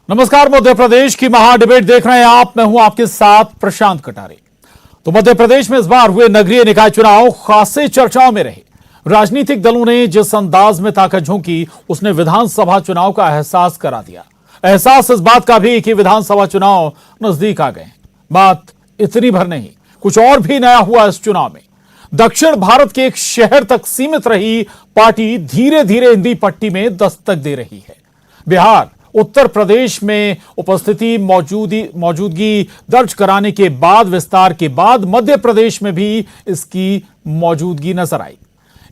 नमस्कार, मध्य प्रदेश की महा डिबेट देख रहे हैं आप। मैं हूं आपके साथ प्रशांत कटारे। तो मध्य प्रदेश में इस बार हुए नगरीय निकाय चुनाव खासे चर्चाओं में रहे। राजनीतिक दलों ने जिस अंदाज में ताकत झोंकी, उसने विधानसभा चुनाव का एहसास करा दिया। एहसास इस बात का भी कि विधानसभा चुनाव नजदीक आ गए। बात इतनी भर नहीं, कुछ और भी नया हुआ इस चुनाव में। दक्षिण भारत के एक शहर तक सीमित रही पार्टी धीरे धीरे इंदी पट्टी में दस्तक दे रही है। बिहार, उत्तर प्रदेश में उपस्थिति मौजूदगी दर्ज कराने के बाद, विस्तार के बाद मध्य प्रदेश में भी इसकी मौजूदगी नजर आई।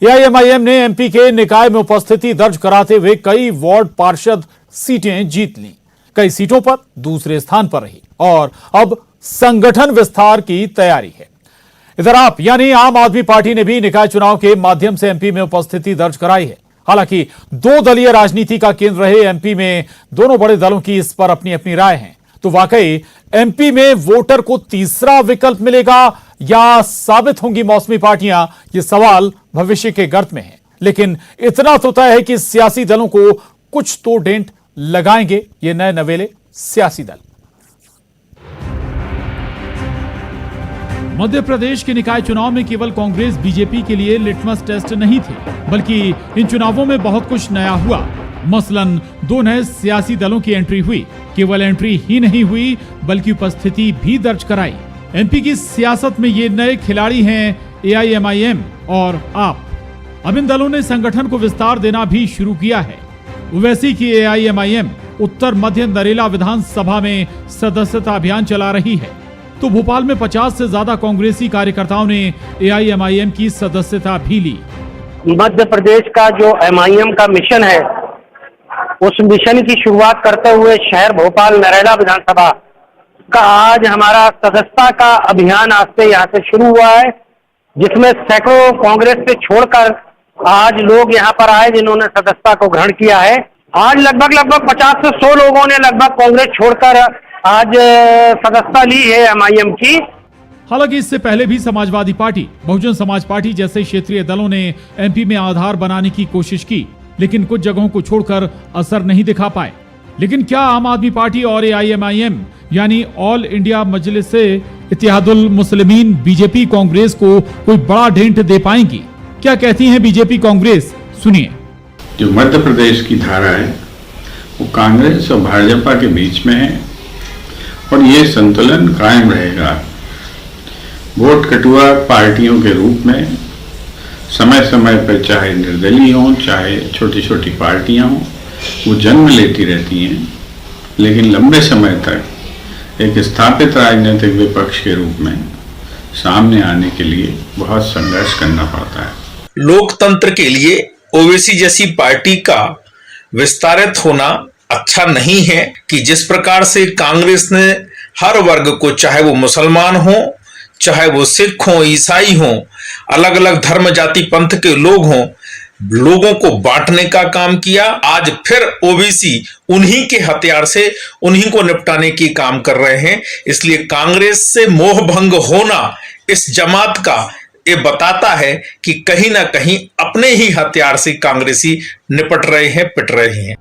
एआईएमआईएम ने एमपी के निकाय में उपस्थिति दर्ज कराते हुए कई वार्ड पार्षद सीटें जीत लीं, कई सीटों पर दूसरे स्थान पर रही और अब संगठन विस्तार की तैयारी है। इधर आप यानी आम आदमी पार्टी ने भी निकाय चुनाव के माध्यम से एमपी में उपस्थिति दर्ज कराई है। हालांकि दो दलीय राजनीति का केंद्र रहे एमपी में दोनों बड़े दलों की इस पर अपनी अपनी राय है। तो वाकई एमपी में वोटर को तीसरा विकल्प मिलेगा या साबित होंगी मौसमी पार्टियां, ये सवाल भविष्य के गर्त में है। लेकिन इतना तो तय है कि सियासी दलों को कुछ तो डेंट लगाएंगे ये नए नवेले सियासी दल। मध्य प्रदेश के निकाय चुनाव में केवल कांग्रेस बीजेपी के लिए लिटमस टेस्ट नहीं थे, बल्कि इन चुनावों में बहुत कुछ नया हुआ। मसलन दो नए सियासी दलों की एंट्री हुई। केवल एंट्री ही नहीं हुई, बल्कि उपस्थिति भी दर्ज कराई। एमपी की सियासत में ये नए खिलाड़ी हैं एआईएमआईएम और आप। अब इन दलों ने संगठन को विस्तार देना भी शुरू किया है। ओवैसी की एआईएमआईएम उत्तर मध्य नरेला विधानसभा में सदस्यता अभियान चला रही है, तो भोपाल में 50 से ज्यादा कांग्रेसी कार्यकर्ताओं ने एआईएमआईएम की सदस्यता भी ली। मध्य प्रदेश का जो एमआईएम का मिशन है, उस मिशन की शुरुआत करते हुए शहर भोपाल नरेला विधानसभा का आज हमारा सदस्यता का अभियान आज से यहाँ से शुरू हुआ है, जिसमें सैकड़ों कांग्रेस से छोड़कर आज लोग यहाँ पर आए जिन्होंने सदस्यता को ग्रहण किया है। आज लगभग 50 से 100 लोगों ने लगभग कांग्रेस छोड़कर आज सदस्यता ली है एमआईएम की। हालांकि इससे पहले भी समाजवादी पार्टी, बहुजन समाज पार्टी जैसे क्षेत्रीय दलों ने एमपी में आधार बनाने की कोशिश की, लेकिन कुछ जगहों को छोड़कर असर नहीं दिखा पाए। लेकिन क्या आम आदमी पार्टी और एआईएमआईएम यानी ऑल इंडिया मजलिस इत्तेहादुल मुस्लिमीन बीजेपी कांग्रेस को कोई बड़ा डेंट दे पाएंगी? क्या कहती है बीजेपी कांग्रेस, सुनिए। जो मध्य प्रदेश की धारा है वो कांग्रेस और भाजपा के बीच में है और ये संतुलन कायम रहेगा। वोट कटुआ पार्टियों के रूप में समय समय पर चाहे निर्दलीय हों, चाहे छोटी छोटी पार्टियां हों, वो जन्म लेती रहती हैं, लेकिन लंबे समय तक एक स्थापित राजनीतिक विपक्ष के रूप में सामने आने के लिए बहुत संघर्ष करना पड़ता है। लोकतंत्र के लिए ओवैसी जैसी पार्टी का विस्तारित होना अच्छा नहीं है कि जिस प्रकार से कांग्रेस ने हर वर्ग को, चाहे वो मुसलमान हो, चाहे वो सिख हो, ईसाई हो, अलग अलग धर्म जाति पंथ के लोग हों, लोगों को बांटने का काम किया। आज फिर ओबीसी उन्हीं के हथियार से उन्हीं को निपटाने की काम कर रहे हैं। इसलिए कांग्रेस से मोह भंग होना इस जमात का ये बताता है कि कहीं ना कहीं अपने ही हथियार से कांग्रेसी निपट रहे हैं, पिट रहे हैं।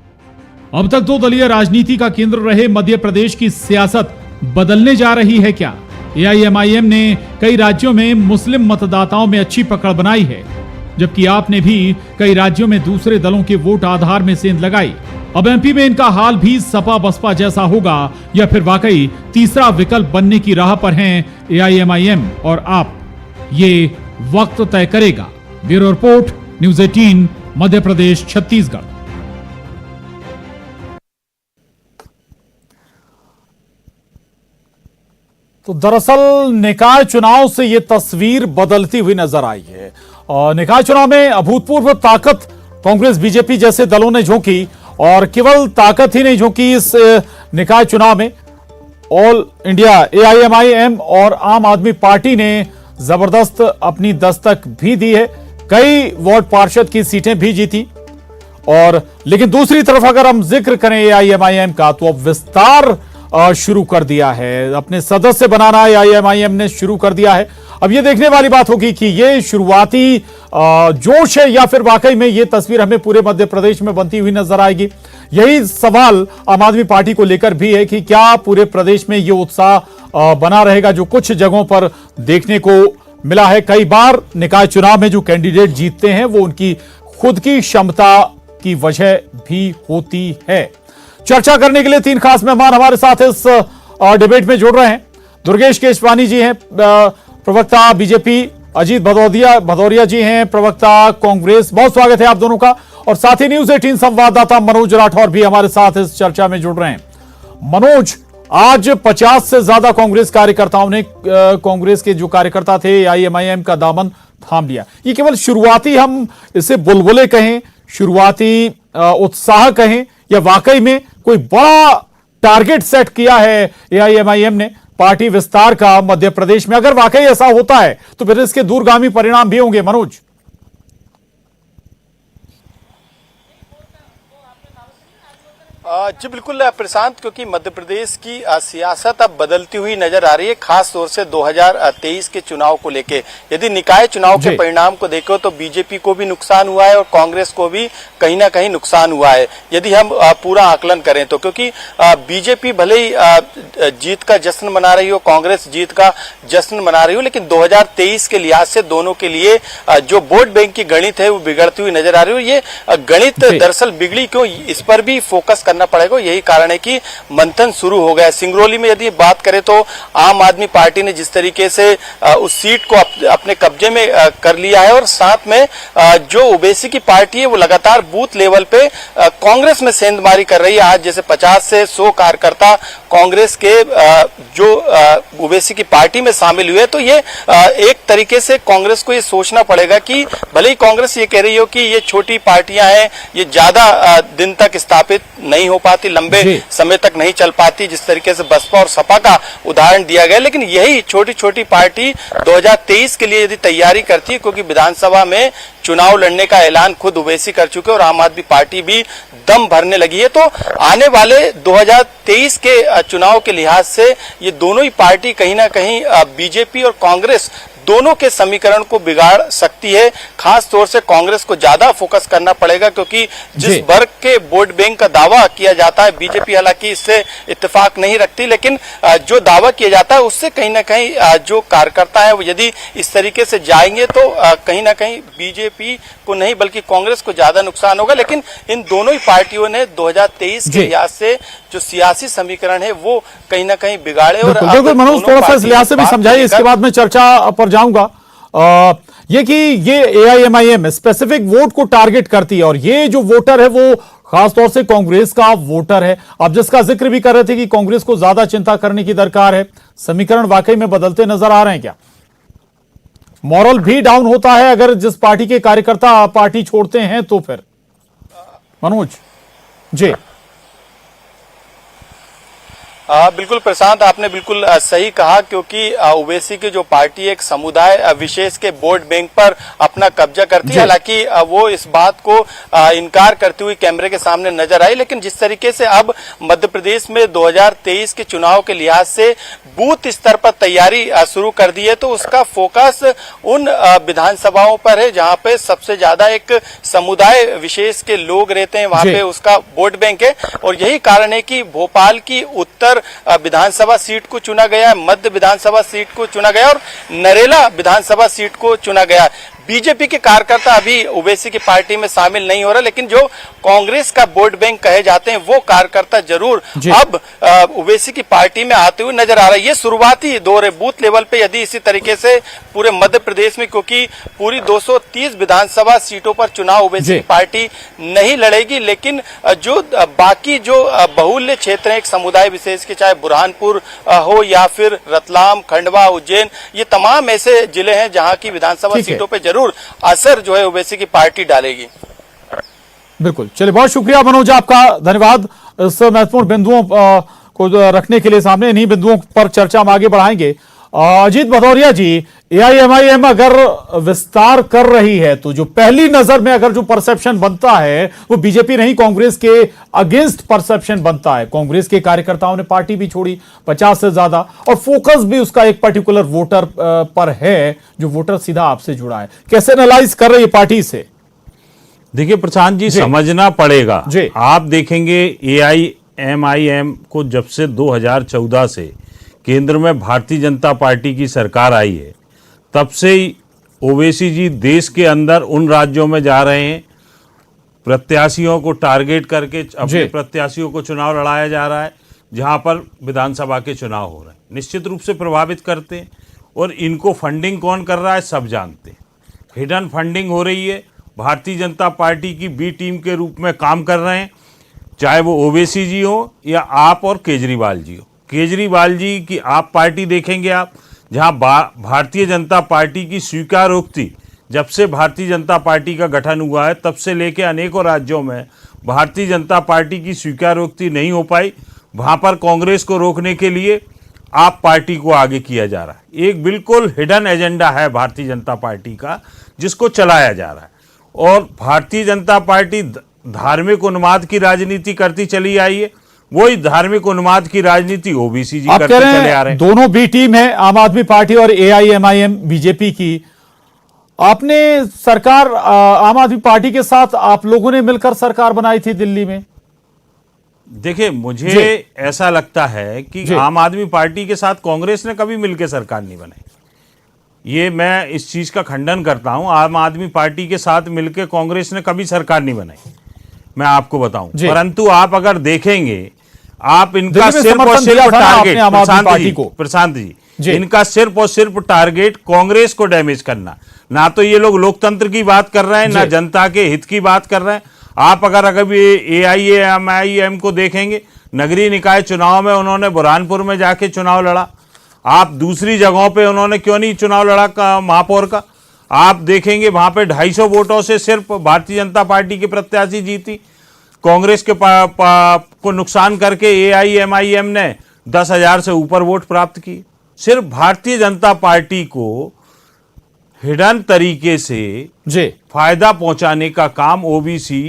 अब तक दो दलीय राजनीति का केंद्र रहे मध्य प्रदेश की सियासत बदलने जा रही है क्या? एआईएमआईएम ने कई राज्यों में मुस्लिम मतदाताओं में अच्छी पकड़ बनाई है, जबकि आपने भी कई राज्यों में दूसरे दलों के वोट आधार में सेंध लगाई। अब एमपी में इनका हाल भी सपा बसपा जैसा होगा या फिर वाकई तीसरा विकल्प बनने की राह पर हैं एआईएमआईएम और आप? ये वक्त तय करेगा। Bureau report, news 18, Madhya Pradesh, Chhattisgarh. तो दरअसल निकाय चुनाव से यह तस्वीर बदलती हुई नजर आई है और निकाय चुनाव में अभूतपूर्व ताकत कांग्रेस बीजेपी जैसे दलों ने झोंकी और केवल ताकत ही नहीं झोंकी। इस निकाय चुनाव में ऑल इंडिया एआईएमआईएम और आम आदमी पार्टी ने जबरदस्त अपनी दस्तक भी दी है, कई वार्ड पार्षद की सीटें भी जीती। और लेकिन दूसरी तरफ अगर हम जिक्र करें एआईएमआईएम का, तो अब विस्तार शुरू कर दिया है, अपने सदस्य बनाना एआईएमआईएम ने शुरू कर दिया है। अब यह देखने वाली बात होगी कि ये शुरुआती जोश है या फिर वाकई में ये तस्वीर हमें पूरे मध्य प्रदेश में बनती हुई नजर आएगी? यही सवाल आम आदमी पार्टी को लेकर भी है कि क्या पूरे प्रदेश में ये उत्साह बना रहेगा जो कुछ जगहों पर देखने को मिला है। कई बार निकाय चुनाव में जो कैंडिडेट जीतते हैं वो उनकी खुद की क्षमता की वजह भी होती है। चर्चा करने के लिए तीन खास मेहमान हमारे साथ इस डिबेट में जुड़ रहे हैं। दुर्गेश केशवानी जी हैं, प्रवक्ता बीजेपी, अजीत भदौरिया जी हैं, प्रवक्ता कांग्रेस। बहुत स्वागत है आप दोनों का। और साथ ही न्यूज 18 संवाददाता मनोज राठौर भी हमारे साथ इस चर्चा में जुड़ रहे हैं। मनोज, आज 50 से ज्यादा कांग्रेस कार्यकर्ताओं ने कांग्रेस के जो कार्यकर्ता थे AIMIM का दामन थाम लिया। ये केवल शुरुआती, हम इसे बुलबुले कहें, शुरुआती उत्साह कहें, या वाकई में कोई बड़ा टारगेट सेट किया है AIMIM ने पार्टी विस्तार का मध्य प्रदेश में? अगर वाकई ऐसा होता है तो फिर इसके दूरगामी परिणाम भी होंगे। मनोज जी बिल्कुल प्रशांत, क्योंकि मध्य प्रदेश की सियासत अब बदलती हुई नजर आ रही है, खास तौर से 2023 के चुनाव को लेके। यदि निकाय चुनाव के परिणाम को देखो तो बीजेपी को भी नुकसान हुआ है और कांग्रेस को भी कहीं ना कहीं नुकसान हुआ है, यदि हम पूरा आकलन करें तो। क्योंकि बीजेपी भले ही जीत का जश्न मना रही हो, कांग्रेस जीत का जश्न मना रही हो, लेकिन 2023 के लिहाज से दोनों के लिए जो वोट बैंक की गणित है वो बिगड़ती हुई नजर आ रही हो। ये गणित दरअसल बिगड़ी क्यों, इस पर भी फोकस करना पड़ेगा। यही कारण है कि मंथन शुरू हो गया। सिंगरौली में यदि बात करें तो आम आदमी पार्टी ने जिस तरीके से उस सीट को अपने कब्जे में कर लिया है, और साथ में जो ओबीसी की पार्टी है वो लगातार बूथ लेवल पे कांग्रेस में सेंधमारी कर रही है। आज जैसे 50 से 100 कार्यकर्ता कांग्रेस के जो ओबीसी की पार्टी में शामिल हुए, तो ये एक तरीके से कांग्रेस को ये सोचना पड़ेगा कि भले ही कांग्रेस ये कह रही हो कि ये छोटी पार्टियां हैं, ये ज्यादा दिन तक स्थापित नहीं हो पाती, लंबे समय तक नहीं चल पाती, जिस तरीके से बसपा और सपा का उदाहरण दिया गया, लेकिन यही छोटी छोटी पार्टी 2023 के लिए यदि तैयारी करती है, क्योंकि विधानसभा में चुनाव लड़ने का ऐलान खुद ओवैसी कर चुके और आम आदमी पार्टी भी दम भरने लगी है, तो आने वाले 2023 के चुनाव के लिहाज से ये दोनों ही पार्टी कहीं ना कहीं बीजेपी और कांग्रेस दोनों के समीकरण को बिगाड़ सकती है। खास तौर से कांग्रेस को ज्यादा फोकस करना पड़ेगा, क्योंकि जिस वर्ग के वोट बैंक का दावा किया जाता है, बीजेपी हालांकि इससे इत्तेफाक नहीं रखती, लेकिन जो दावा किया जाता है उससे कहीं ना कहीं जो कार्यकर्ता है वो यदि इस तरीके से जाएंगे तो कहीं ना कहीं बीजेपी को नहीं बल्कि कांग्रेस को ज्यादा नुकसान होगा। लेकिन इन दोनों ही पार्टियों ने 2023 के लिहाज से जो सियासी समीकरण है वो कहीं ना कहीं बिगाड़े। और बिल्कुल मनोज, थोड़ा सा इस लिहाज से भी समझाइए, इसके बाद मैं चर्चा पर जाऊंगा। ये कि ये AIMIM स्पेसिफिक वोट को टारगेट करती है और ये जो वोटर है वो खासतौर से कांग्रेस का वोटर है। आप जिसका जिक्र भी कर रहे थे कि कांग्रेस को ज्यादा चिंता करने की दरकार है, समीकरण वाकई में बदलते नजर आ रहे हैं क्या? मॉरल भी डाउन होता है अगर जिस पार्टी के कार्यकर्ता पार्टी छोड़ते हैं तो? फिर मनोज जी। बिल्कुल प्रशांत, आपने बिल्कुल सही कहा, क्योंकि ओवैसी की जो पार्टी एक समुदाय विशेष के वोट बैंक पर अपना कब्जा करती है। हालांकि वो इस बात को इनकार करती हुई कैमरे के सामने नजर आई, लेकिन जिस तरीके से अब मध्य प्रदेश में 2023 के चुनाव के लिहाज से बूथ स्तर पर तैयारी शुरू कर दी है, तो उसका फोकस उन विधानसभाओं पर है जहां पे सबसे ज्यादा एक समुदाय विशेष के लोग रहते हैं, वहां पे उसका वोट बैंक है। और यही कारण है कि भोपाल की उत्तर विधानसभा सीट को चुना गया, मध्य विधानसभा सीट को चुना गया और नरेला विधानसभा सीट को चुना गया। बीजेपी के कार्यकर्ता अभी ओवैसी की पार्टी में शामिल नहीं हो रहा, लेकिन जो कांग्रेस का वोट बैंक कहे जाते हैं वो कार्यकर्ता जरूर अब ओवैसी की पार्टी में आते हुए नजर आ रहा है। ये शुरुआती दौर है बूथ लेवल पे, यदि इसी तरीके से पूरे मध्य प्रदेश में, क्योंकि पूरी 230 विधानसभा सीटों पर चुनाव ओवैसी की पार्टी नहीं लड़ेगी, लेकिन जो बाकी जो बहुल्य क्षेत्र है एक समुदाय विशेष के, चाहे बुरहानपुर हो या फिर रतलाम, खंडवा, उज्जैन, ये तमाम ऐसे जिले हैं जहां की विधानसभा सीटों पर जरूर असर जो है ओवैसी की पार्टी डालेगी। बिल्कुल, चलिए बहुत शुक्रिया मनोज, आपका धन्यवाद इस महत्वपूर्ण बिंदुओं को रखने के लिए सामने। इन्हीं बिंदुओं पर चर्चा हम आगे बढ़ाएंगे। अजीत भदौरिया जी, एआईएमआईएम अगर विस्तार कर रही है तो जो पहली नजर में अगर जो परसेप्शन बनता है वो बीजेपी नहीं कांग्रेस के अगेंस्ट परसेप्शन बनता है। कांग्रेस के कार्यकर्ताओं ने पार्टी भी छोड़ी 50 से ज्यादा, और फोकस भी उसका एक पर्टिकुलर वोटर पर है, जो वोटर सीधा आपसे जुड़ा है। कैसे एनालाइज कर रही है पार्टी से? देखिए प्रशांत जी, समझना पड़ेगा। जी। आप देखेंगे एआईएमआईएम को जब से 2014 से केंद्र में भारतीय जनता पार्टी की सरकार आई है, तब से ही ओवैसी जी देश के अंदर उन राज्यों में जा रहे हैं, प्रत्याशियों को टारगेट करके अपने प्रत्याशियों को चुनाव लड़ाया जा रहा है, जहां पर विधानसभा के चुनाव हो रहे हैं। निश्चित रूप से प्रभावित करते हैं, और इनको फंडिंग कौन कर रहा है सब जानते हैं। हिडन फंडिंग हो रही है, भारतीय जनता पार्टी की बी टीम के रूप में काम कर रहे हैं, चाहे वो ओवैसी जी हो या आप और केजरीवाल जी हो। केजरीवाल जी की आप पार्टी देखेंगे आप, जहां भारतीय जनता पार्टी की स्वीकारोक्ति जब से भारतीय जनता पार्टी का गठन हुआ है तब से लेकर अनेकों राज्यों में भारतीय जनता पार्टी की स्वीकारोक्ति नहीं हो पाई। वहां पर कांग्रेस को रोकने के लिए आप पार्टी को आगे किया जा रहा है। एक बिल्कुल हिडन एजेंडा है भारतीय जनता पार्टी का, जिसको चलाया जा रहा है। और भारतीय जनता पार्टी धार्मिक उन्माद की राजनीति करती चली आई है, वही धार्मिक उन्माद की राजनीति ओबीसी जी करते चले आ रहे हैं। दोनों बी टीम है, आम आदमी पार्टी और एआईएमआईएम बीजेपी की। आपने सरकार आम आदमी पार्टी के साथ आप लोगों ने मिलकर सरकार बनाई थी दिल्ली में। देखिए, मुझे ऐसा लगता है कि आम आदमी पार्टी के साथ कांग्रेस ने कभी मिलकर सरकार नहीं बनाई। ये मैं इस चीज का खंडन करता हूं। आम आदमी पार्टी के साथ मिलकर कांग्रेस ने कभी सरकार नहीं बनाई, मैं आपको बताऊं। परंतु आप अगर देखेंगे, आप इनका सिर्फ और सिर्फ टारगेट प्रशांत जी, इनका सिर्फ और सिर्फ टारगेट कांग्रेस को डैमेज करना। ना तो ये लोग लोकतंत्र की बात कर रहे हैं, ना जनता के हित की बात कर रहे हैं। आप अगर एआईएमआईएम को देखेंगे, नगरीय निकाय चुनाव में उन्होंने बुरहानपुर में जाके चुनाव लड़ा। आप दूसरी जगहों पे उन्होंने क्यों नहीं चुनाव लड़ा महापौर का? आप देखेंगे वहां पे 250 वोटों से सिर्फ भारतीय जनता पार्टी के प्रत्याशी जीती। कांग्रेस के को नुकसान करके एआईएमआईएम ने 10,000 से ऊपर वोट प्राप्त किए। सिर्फ भारतीय जनता पार्टी को हिडन तरीके से फायदा पहुंचाने का काम ओबीसी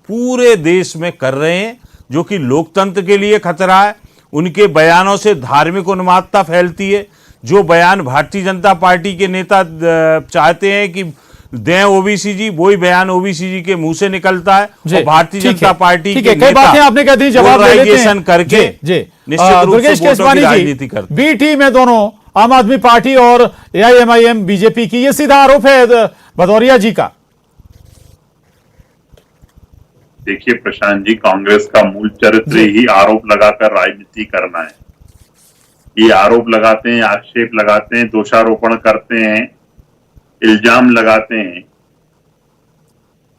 पूरे देश में कर रहे हैं, जो कि लोकतंत्र के लिए खतरा है। उनके बयानों से धार्मिक उन्मादता फैलती है। जो बयान भारतीय जनता पार्टी के नेता चाहते हैं कि दें ओबीसी जी, वही बयान ओबीसी जी के मुंह से निकलता है। और भारतीय जनता पार्टी के कई बातें आपने कह दी, जवाब दे देते हैं करके निश्चित रूप से वोटों की राजनीति करते। बी टीम है दोनों, आम आदमी पार्टी और एआईएमआईएम बीजेपी की। ये सीधा आरोप है भदौरिया जी का। देखिए प्रशांत जी, कांग्रेस का मूल चरित्र ही आरोप लगाकर राजनीति करना है। ये आरोप लगाते हैं, आक्षेप लगाते हैं, दोषारोपण करते हैं, इल्जाम लगाते हैं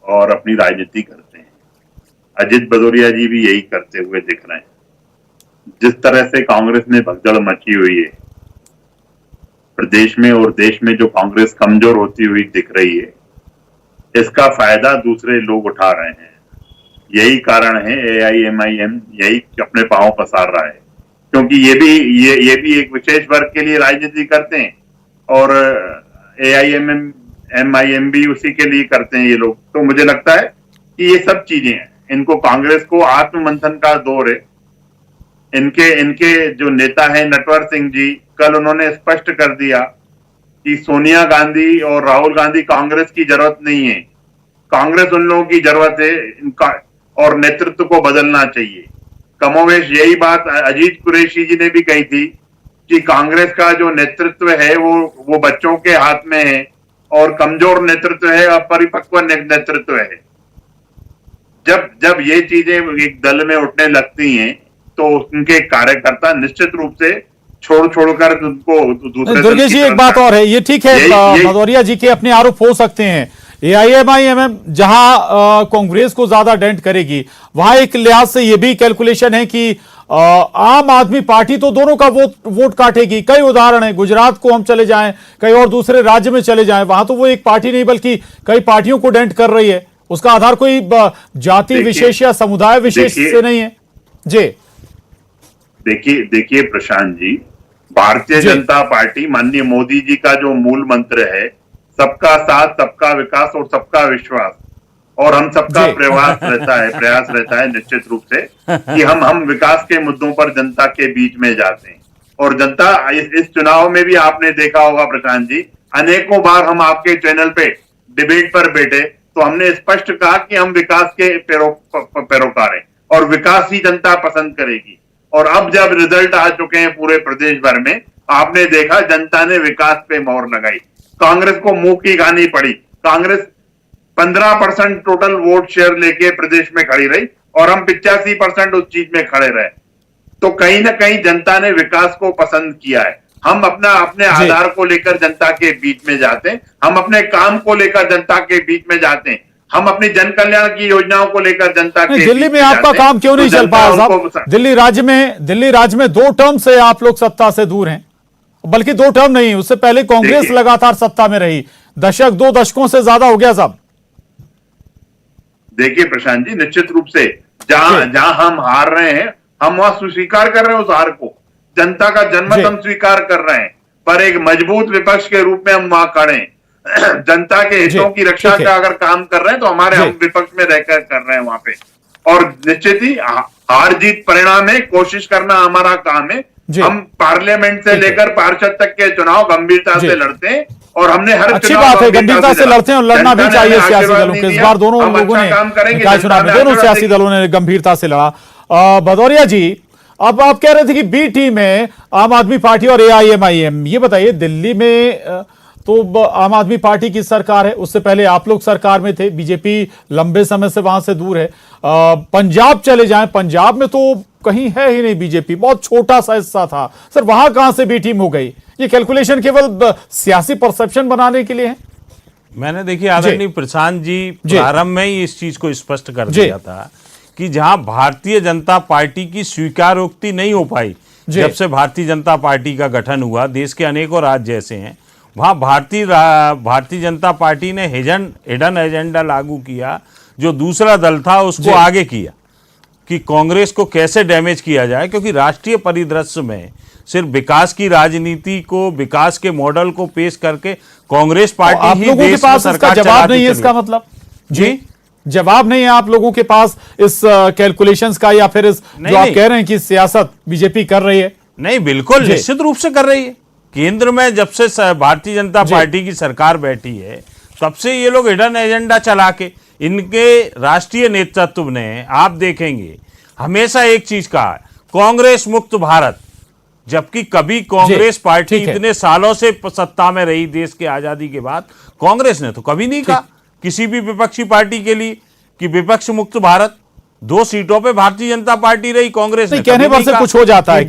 और अपनी राजनीति करते हैं। अजीत भदौरिया जी भी यही करते हुए दिख रहे हैं। जिस तरह से कांग्रेस में भगदड़ मची हुई है प्रदेश में और देश में, जो कांग्रेस कमजोर होती हुई दिख रही है, इसका फायदा दूसरे लोग उठा रहे हैं। यही कारण है एआईएमआईएम यही अपने पांव पसार रहा है, क्योंकि ये भी एक विशेष वर्ग के लिए राजनीति करते हैं और एआईएमआईएम भी उसी के लिए करते हैं ये लोग। तो मुझे लगता है कि ये सब चीजें हैं, इनको कांग्रेस को आत्ममंथन का दौर है। इनके जो नेता है नटवर सिंह जी, कल उन्होंने स्पष्ट कर दिया कि सोनिया गांधी और राहुल गांधी कांग्रेस की जरूरत नहीं है, कांग्रेस उन लोगों की जरूरत है, इनका और नेतृत्व को बदलना चाहिए। कमोवेश यही बात अजीत कुरैशी जी ने भी कही थी कि कांग्रेस का जो नेतृत्व है वो बच्चों के हाथ में है और कमजोर नेतृत्व है, अपरिपक्व नेतृत्व है। जब ये चीजें एक दल में उठने लगती हैं तो उनके कार्यकर्ता निश्चित रूप से छोड़कर उनको दूसरे। दुर्गेश जी, एक बात और है, ये ठीक है भदौरिया जी के अपने आरोप हो सकते हैं। एआईएमआईएम जहां कांग्रेस को ज्यादा डेंट करेगी, वहां एक लिहाज से यह भी कैलकुलेशन है कि आम आदमी पार्टी तो दोनों का वोट काटेगी। कई उदाहरण है, गुजरात को हम चले जाएं, कई और दूसरे राज्य में चले जाएं, वहां तो वो एक पार्टी नहीं बल्कि कई पार्टियों को डेंट कर रही है। उसका आधार कोई जाति विशेष या समुदाय विशेष से नहीं है। जी देखिए प्रशांत जी, भारतीय जनता पार्टी, माननीय मोदी जी का जो मूल मंत्र है, सबका साथ, सबका विकास और सबका विश्वास, और हम सबका प्रयास रहता है निश्चित रूप से कि हम विकास के मुद्दों पर जनता के बीच में जाते हैं। और जनता इस चुनाव में भी आपने देखा होगा प्रशांत जी, अनेकों बार हम आपके चैनल पे डिबेट पर बैठे तो हमने स्पष्ट कहा कि हम विकास के पैरोकार हैं और विकास ही जनता पसंद करेगी। और अब जब रिजल्ट आ चुके हैं पूरे प्रदेश भर में, आपने देखा जनता ने विकास पे मोहर लगाई। कांग्रेस को मुंह की खानी पड़ी। कांग्रेस 15% टोटल वोट शेयर लेके प्रदेश में खड़ी रही और हम 85% उस चीज में खड़े रहे। तो कहीं ना कहीं जनता ने विकास को पसंद किया है। हम अपने आधार को लेकर जनता के बीच में जाते हैं, हम अपने काम को लेकर जनता के बीच में जाते हैं, हम अपनी जन कल्याण की योजनाओं को लेकर जनता के दिल्ली में आपका काम क्यों नहीं चल पाया साहब? दिल्ली राज्य में 2 टर्म से आप लोग सत्ता से दूर हैं, बल्कि 2 टर्म नहीं, उससे पहले कांग्रेस लगातार सत्ता में रही, 2 दशकों से ज्यादा हो गया साहब। देखिए प्रशांत जी, निश्चित रूप से जहां हम हार रहे हैं, हम वहां स्वीकार कर रहे हैं उस हार को, जनता का जनमत हम स्वीकार कर रहे हैं, पर एक मजबूत विपक्ष के रूप में हम वहां खड़े हैं। जनता के हितों की रक्षा का अगर काम कर रहे हैं तो हमारे हम विपक्ष में रहकर कर रहे हैं वहां पे। और निश्चित ही हार जीत परिणाम है, कोशिश करना हमारा काम है। हम पार्लियामेंट से लेकर पार्षद तक के चुनाव गंभीरता से लड़ते हैं और हमने हर अच्छी बात है, गंभीरता से लड़ते हैं और लड़ना भी चाहिए सियासी दलों के। इस बार दोनों लोगों ने चुनाव में दोनों सियासी दलों ने गंभीरता से लड़ा। भदौरिया जी, अब आप कह रहे थे कि बी टीम में आम आदमी पार्टी और AIMIM, ये बताइए दिल्ली में तो आम आदमी पार्टी की सरकार है, उससे पहले आप लोग सरकार में थे, बीजेपी लंबे समय से वहां से दूर है। पंजाब चले जाएं, पंजाब में तो कहीं है ही नहीं बीजेपी, बहुत छोटा सा हिस्सा था सर, वहां कहां से बी टीम हो गई? ये कैलकुलेशन केवल सियासी परसेप्शन बनाने के लिए है? मैंने देखिए आदरणीय प्रशांत जी प्रारंभ में ही इस चीज को स्पष्ट कर दिया था कि जहां भारतीय जनता पार्टी की स्वीकारोक्ति नहीं हो पाई, जब से भारतीय जनता पार्टी का गठन हुआ, देश के अनेकों राज्य ऐसे हैं, वहां भारतीय जनता पार्टी ने हिडन एजेंडा लागू किया, जो दूसरा दल था उसको आगे किया कि कांग्रेस को कैसे डैमेज किया जाए, क्योंकि राष्ट्रीय परिदृश्य में सिर्फ विकास की राजनीति को, विकास के मॉडल को पेश करके कांग्रेस पार्टी आप ही लोगों के पास इसका जवाब नहीं है, इसका मतलब जी जवाब नहीं है आप लोगों के पास इस कैलकुलेशंस का, या फिर इस जो आप कह रहे हैं कि सियासत बीजेपी कर रही है? नहीं, बिल्कुल निश्चित रूप से कर रही है। केंद्र में जब से भारतीय जनता पार्टी की सरकार बैठी है, तब से ये लोग हिडन एजेंडा चला के, इनके राष्ट्रीय नेतृत्व ने आप देखेंगे हमेशा एक चीज कहा, कांग्रेस मुक्त भारत, जबकि कभी कांग्रेस पार्टी इतने सालों से सत्ता में रही देश के आजादी के बाद, कांग्रेस ने तो कभी नहीं कहा किसी भी विपक्षी पार्टी के लिए कि विपक्ष मुक्त भारत। 2 सीटों पे भारतीय जनता पार्टी रही, कांग्रेस ने कहने पर से कुछ हो जाता है।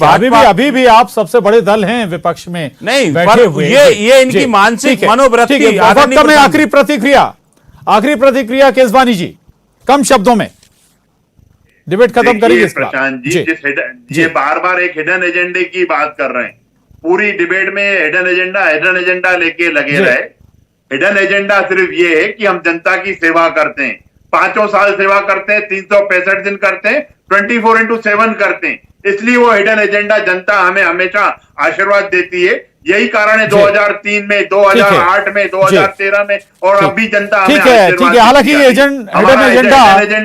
अभी भी आप सबसे बड़े दल हैं विपक्ष में, नहीं, पर ये इनकी मानसिक मनोवृत्ति। आखिरी प्रतिक्रिया केसवानी जी, कम शब्दों में डिबेट खत्म करेंगे प्रशांत जी। ये बार-बार एक हिडन एजेंडे की बात कर रहे हैं, पूरी डिबेट में हिडन एजेंडा लेके लगे रहे। हिडन एजेंडा सिर्फ ये है कि हम जनता की सेवा करते हैं, 5 साल सेवा करते हैं, 365 दिन करते हैं, 24/7 करते हैं, इसलिए वो हिडन एजेंडा जनता हमें हमेशा आशीर्वाद देती है। यही कारण है 2003 में, 2008 में, 2013 में, और अभी जनता हमें ठीक है। हालांकि ये हिडन एजेंडा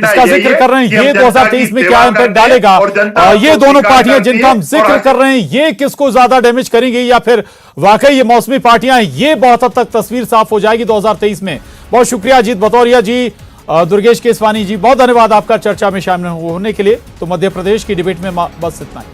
इसका जिक्र कर रहे हैं, ये 2023 में क्या इम्पैक्ट डालेगा, ये दोनों पार्टियां जिनका हम जिक्र कर रहे हैं, ये किसको ज्यादा डैमेज करेंगी, या फिर वाकई ये मौसमी पार्टियां, ये बहुत हद तक तस्वीर साफ हो जाएगी 2023 में। बहुत शुक्रिया अजीत भदौरिया जी, दुर्गेश केसवानी जी, बहुत धन्यवाद आपका चर्चा में शामिल होने के लिए। तो मध्य प्रदेश की डिबेट में बस इतना ही।